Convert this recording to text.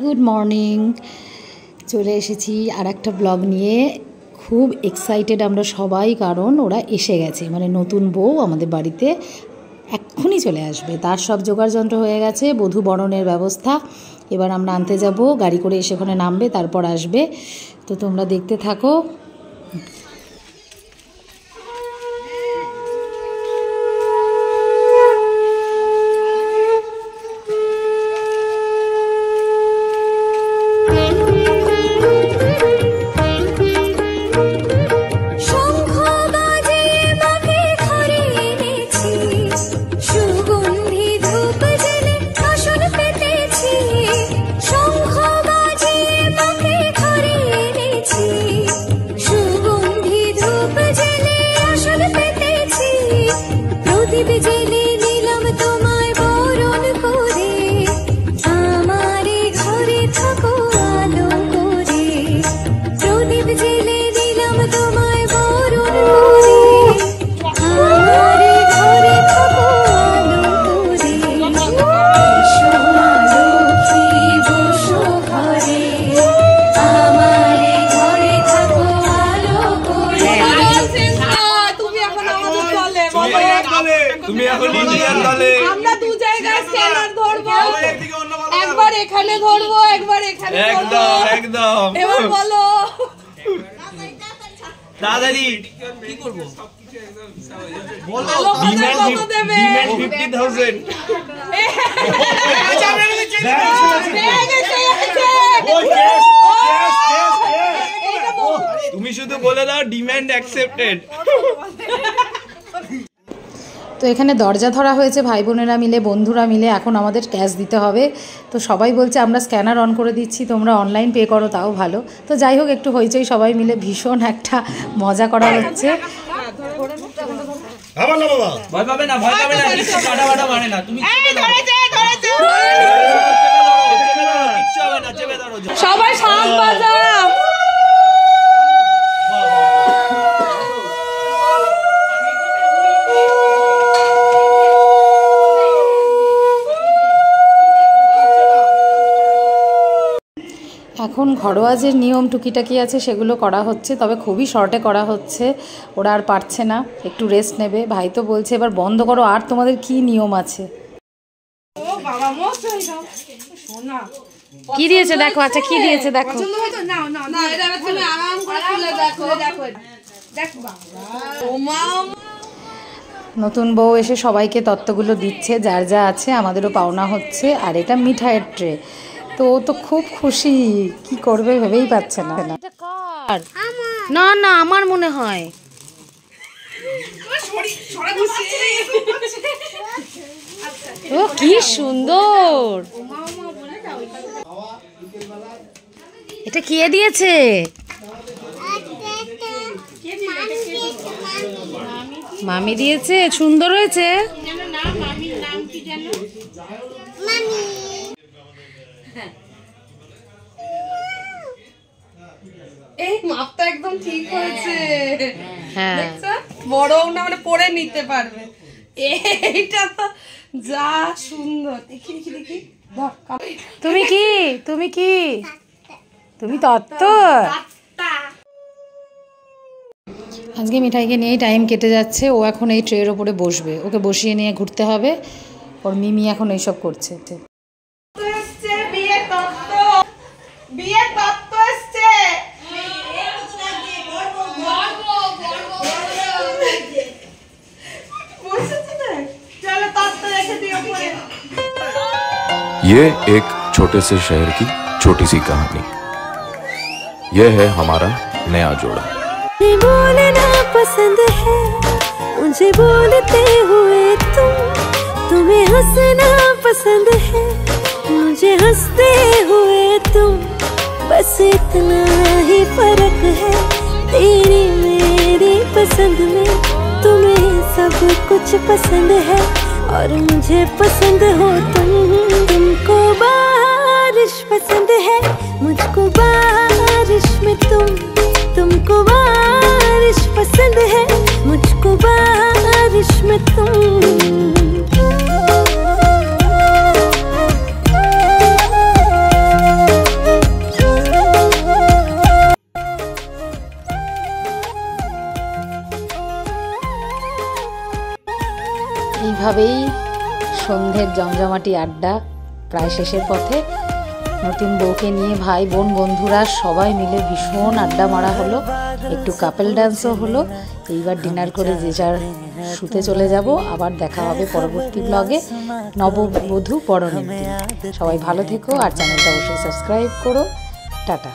Good morning. চলে এসেছি আর একটা ব্লগ নিয়ে। খুব এক্সাইটেড আমরা সবাই, কারণ ওরা এসে গেছে, মানে নতুন বউ আমাদের বাড়িতে এক্ষুনি চলে আসবে। তার সব জোগাড়যন্ত্র হয়ে গেছে, বধূ বরণের ব্যবস্থা। এবার আমরা আনতে যাব, গাড়ি করে এসে ওখানে নামবে, তারপর আসবে। তো তোমরা দেখতে থাকো। তুমি এখন ইন্ডিয়ান দলে, আমরা দু জায়গায় স্ক্যানার ধরবো, একবার এখানে ধরবো, একবার এখানে ধরবো। একদম এবার বলো দাদারি কি করব? বলো ডিমান্ড 50,000। তুমি শুধু বলে দাও ডিমান্ড অ্যাকসেপ্টেড। তো এখানে দরজা ধরা হয়েছে ভাই বোনেরা মিলে, বন্ধুরা মিলে। এখন আমাদের ক্যাশ দিতে হবে। তো সবাই বলছে আমরা স্ক্যানার অন করে দিচ্ছি, তোমরা অনলাইন পে করো, তাও ভালো। তো যাই হোক, একটু হইচই, সবাই মিলে ভীষণ একটা মজা করা হচ্ছে। সবাই শান্ত বাজা। এখন ঘরোয়া যে নিয়ম টুকিটাকি আছে সেগুলো করা হচ্ছে, তবে খুবই শর্টে করা হচ্ছে। ওরা আর পারছে না, একটু রেস্ট নেবে। ভাই তো বলছে এবার বন্ধ করো, আর তোমাদের কি নিয়ম আছে? কি দিয়েছে দেখো, আচ্ছা কি দিয়েছে দেখো। নতুন বউ এসে সবাইকে তত্ত্বগুলো দিচ্ছে, যার যা আছে। আমাদেরও পাওনা হচ্ছে। আর এটা মিঠাইয়ের ট্রে। তো ও তো খুব খুশি, কি করবে ভেবেই পাচ্ছে না। না না, আমার মনে হয় ও কি সুন্দর। এটা কে দিয়েছে? মামি দিয়েছে। সুন্দর হয়েছে। এই মাপটা একদম ঠিক হয়েছে। হ্যাঁ, বড়ও না, মানে পরে নিতে পারবে। এইটা তো যা সুন্দর। দেখি দেখি দেখি। তুমি কি তুমি কি তুমি তত্ত্ব? আজকে মিঠাইকে নিয়েই টাইম কেটে যাচ্ছে। ও এখন এই ট্রের ওপরে বসবে, ওকে বসিয়ে নিয়ে ঘুরতে হবে। ওর মিমি এখন এইসব করছে। ये एक छोटे से शहर की छोटी सी कहानी। यह है हमारा नया जोड़ा। बोलना पसंद है मुझे बोलते हुए तुम्हें हंसना पसंद है मुझे हंसते हुए तुम। बस इतना ही फर्क है तेरी मेरी पसंद में। तुम्हें सब कुछ पसंद है और मुझे पसंद हो तुम। तुमको बारिश पसंद है मुझको बारिश में तुम। तुमको बारिश पसंद है मुझको बारिश में तुम। এইভাবেই সন্ধ্যের জমজমাটি আড্ডা প্রায় শেষের পথে। নতুন বউকে নিয়ে ভাই বোন বন্ধুরা সবাই মিলে ভীষণ আড্ডা মারা হলো, একটু কাপল ডান্সও হলো। এইবার ডিনার করে যে যার শুতে চলে যাব। আবার দেখা হবে পরবর্তী ব্লগে নববধূ বরণের দিন। সবাই ভালো থেকো আর চ্যানেলটা অবশ্যই সাবস্ক্রাইব করো। টাটা।